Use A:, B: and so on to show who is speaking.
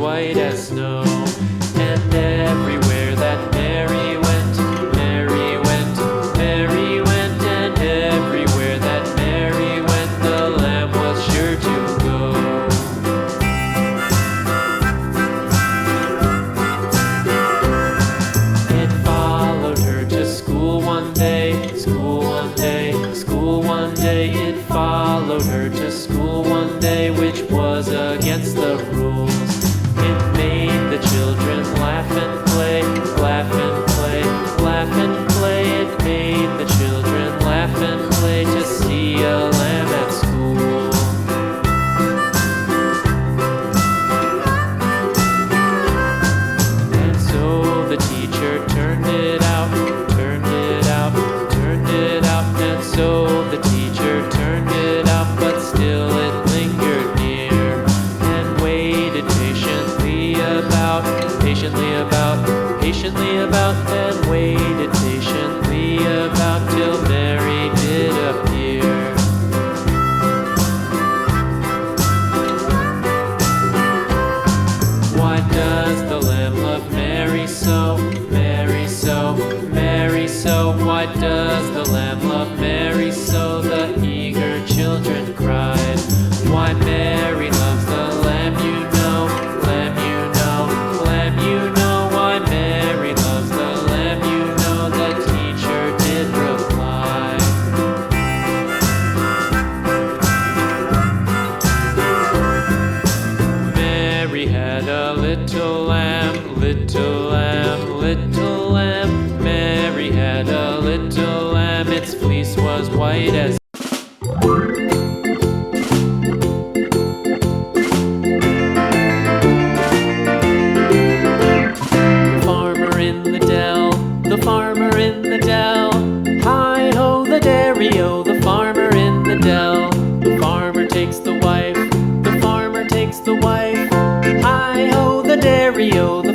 A: white as snow. And everywhere that Mary went, Mary went, Mary went, and everywhere that Mary went, the lamb was sure to go. It followed her to school one day, school one day, school one day. It followed her to school one day, which was against the rules. It made the children laugh and play, laugh and play, laugh and play. It made the children laugh and play to see a lamb at school. And so the teacher turned it out, turned it out, turned it out. And so the teacher turned it out, but still it lingered near and waited patiently about, patiently about, and waited patiently about till Mary did appear. Why does the lamb love Mary so, Mary so, Mary so? Why does the lamb love Mary so? The eager children cried. Why Mary loves the lamb, you know, lamb, you know, lamb, you know. Why Mary loves the lamb, you know, the teacher did reply. Mary had a little lamb, little lamb, little lamb. Mary had a little lamb, its fleece was white as the farmer in the dell. Hi-ho, the dairy-o, the farmer in the dell. The farmer takes the wife, the farmer takes the wife. Hi-ho, the dairy-o, the